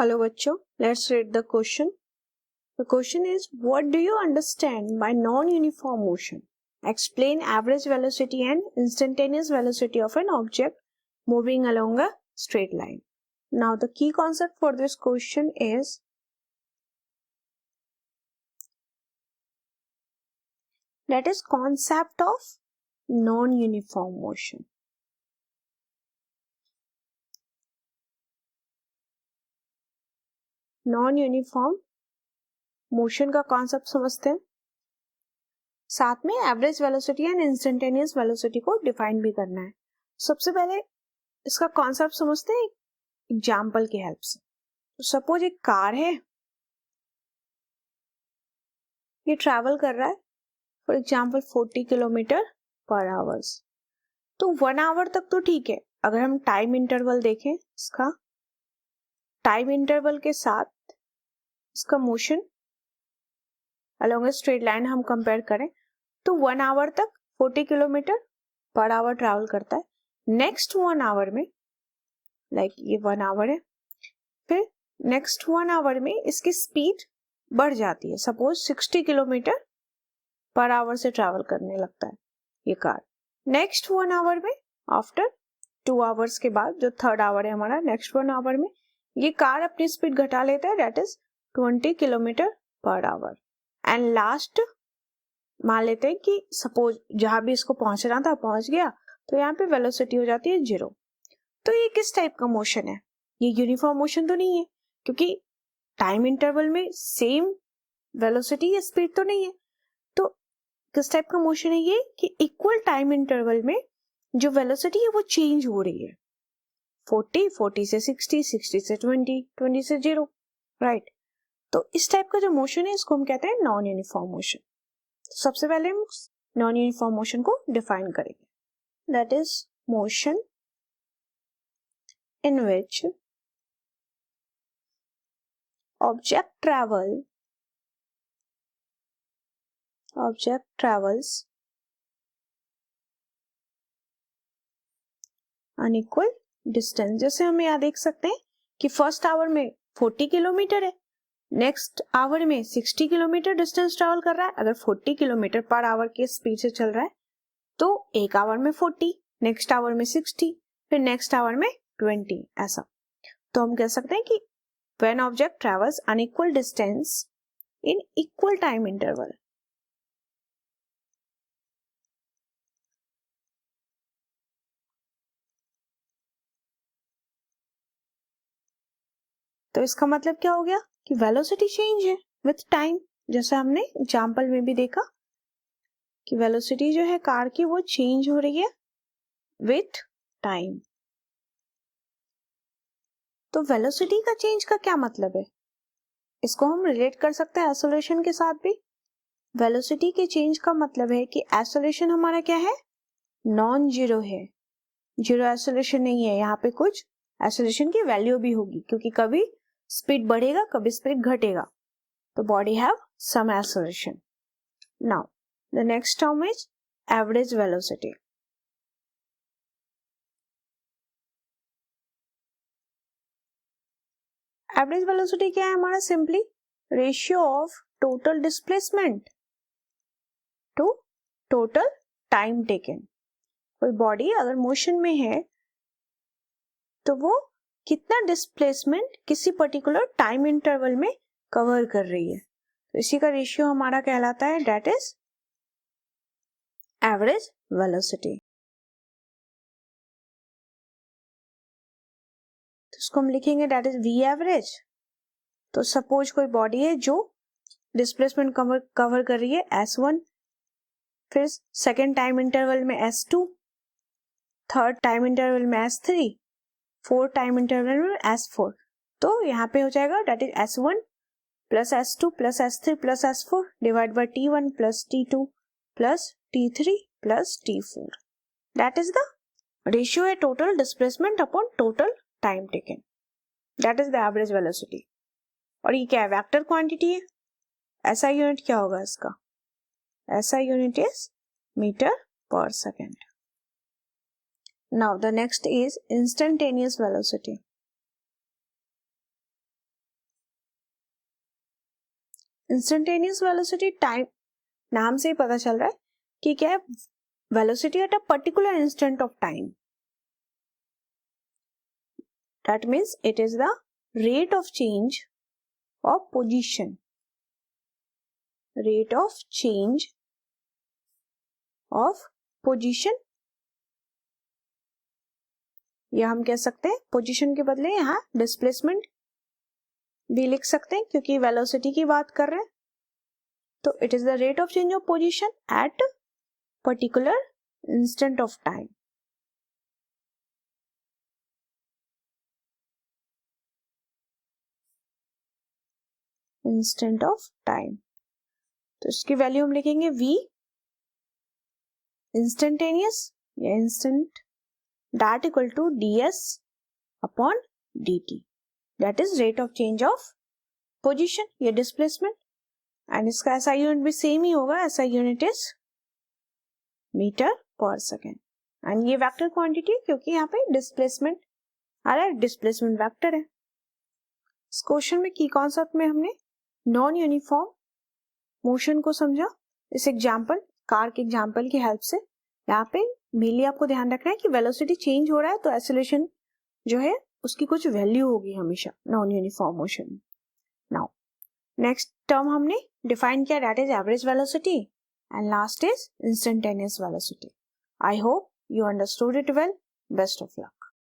Hello बच्चों, let's read the question. The question is, what do you understand by non-uniform motion? Explain average velocity and instantaneous velocity of an object moving along a straight line. Now the key concept for this question is that is concept of non-uniform motion. Non-uniform motion का concept समझते हैं, साथ में average velocity and instantaneous velocity को define भी करना है। सबसे पहले इसका कॉन्सेप्ट समझते हैं एग्जाम्पल की हेल्प से। तो सपोज एक कार है, ये ट्रैवल कर रहा है फॉर एग्जाम्पल 40 किलोमीटर पर आवर्स। तो 1 आवर तक तो ठीक है। अगर हम टाइम इंटरवल देखें, इसका टाइम इंटरवल के साथ इसका motion along a straight line हम कंपेयर करें तो 1 आवर तक 40 किलोमीटर पर आवर ट्रैवल करता है। नेक्स्ट 1 आवर में, लाइक ये 1 आवर है, फिर नेक्स्ट 1 आवर में इसकी स्पीड बढ़ जाती है। सपोज 60 किलोमीटर पर आवर से ट्रैवल करने लगता है ये कार। नेक्स्ट 1 आवर में, आफ्टर 2 आवर्स के बाद, जो थर्ड आवर है हमारा, नेक्स्ट 1 आवर में ये कार अपनी स्पीड घटा लेता है, that is 20 kilometre per hour. And last मान लेते हैं कि सपोज जहां भी इसको पहुंचना था पहुंच गया, तो यहाँ पे वेलोसिटी हो जाती है 0। तो ये किस टाइप का मोशन है? ये यूनिफॉर्म मोशन तो नहीं है, क्योंकि टाइम इंटरवल में सेम वेलोसिटी या स्पीड तो नहीं है। तो किस टाइप का मोशन है ये कि इक्वल टाइम इंटरवल में जो वेलोसिटी है वो चेंज हो रही है। 40 से 60 से 20 से 0, राइट। तो इस टाइप का जो मोशन है इसको हम कहते हैं नॉन यूनिफॉर्म मोशन। सबसे पहले हम नॉन यूनिफॉर्म मोशन को डिफाइन करेंगे, that is motion in which object travels unequal distance। जैसे हम यहाँ देख सकते हैं कि फर्स्ट आवर में 40 किलोमीटर है, नेक्स्ट आवर में 60 किलोमीटर डिस्टेंस ट्रैवल कर रहा है। अगर 40 किलोमीटर पर आवर के स्पीड से चल रहा है तो एक आवर में 40, नेक्स्ट आवर में 60, फिर नेक्स्ट आवर में 20, ऐसा। तो हम कह सकते हैं कि when object travels unequal distance in equal time interval, तो इसका मतलब क्या हो गया कि वेलोसिटी चेंज है विथ टाइम। जैसे हमने एग्जाम्पल में भी देखा कि वेलोसिटी जो है कार की वो चेंज हो रही है विथ टाइम। तो वेलोसिटी का चेंज का क्या मतलब है? इसको हम रिलेट कर सकते हैं एक्सेलरेशन के साथ भी। वेलोसिटी के चेंज का मतलब है कि एक्सेलरेशन हमारा क्या है, नॉन जीरो है, जीरो एक्सेलरेशन नहीं है। यहाँ पे कुछ एक्सेलरेशन की वैल्यू भी होगी, क्योंकि कभी स्पीड बढ़ेगा कभी स्पीड घटेगा, तो body have some acceleration. Now the next term is average velocity. Average velocity क्या है हमारा? Simply ratio of total displacement to total time taken. कोई बॉडी अगर मोशन में है तो वो कितना डिस्प्लेसमेंट किसी पर्टिकुलर टाइम इंटरवल में कवर कर रही है, तो इसी का रेशियो हमारा कहलाता है, दैट इज एवरेज वेलोसिटी। तो इसको हम लिखेंगे दैट इज वी एवरेज। तो सपोज कोई बॉडी है जो डिस्प्लेसमेंट कवर कर रही है S1, फिर सेकेंड टाइम इंटरवल में S2, थर्ड टाइम इंटरवल में S3, फोर्थ टाइम इंटरवल में S4। तो यहाँ पे हो जाएगा that is S1 plus S2 plus S3 plus S4 divide by T1 plus T2 plus T3 plus T4। That is the ratio है total displacement upon total time taken, that is the average velocity. और ये क्या है? Vector quantity है। SI unit क्या होगा इसका? SI unit is metre per second. Now the next is instantaneous velocity. Instantaneous velocity time, नाम से ही पता चल रहा है कि क्या है, velocity at a particular instant of time. That means it is the rate of change of position, rate of change of position, या हम कह सकते हैं पोजीशन के बदले यहाँ डिस्प्लेसमेंट भी लिख सकते हैं क्योंकि वेलोसिटी की बात कर रहे हैं. तो it is the rate of change of position at particular instant of time. Instant of time, तो इसकी वैल्यू हम लिखेंगे v इंस्टेंटेनियस या instant that equal to ds upon dt, that is rate of change of position या displacement. and इसका SI unit भी same ही होगा, SI unit is metre per second. And ये वेक्टर क्वांटिटी क्योंकि यहाँ पे डिस्प्लेसमेंट आ रहा है, डिस्प्लेसमेंट वेक्टर है. इस क्वेश्चन में की कॉन्सेप्ट में हमने नॉन यूनिफॉर्म मोशन को समझा. इस एग्जाम्पल, कार के एग्जाम्पल की हेल्प से यहाँ पे मेनली आपको ध्यान रखना है कि वेलोसिटी चेंज हो रहा है तो एक्सेलरेशन जो है उसकी कुछ वैल्यू होगी हमेशा नॉन यूनिफॉर्म मोशन में. नाउ नेक्स्ट टर्म हमने डिफाइन किया, that is average velocity, and last is instantaneous velocity. I hope you understood it well. Best of luck.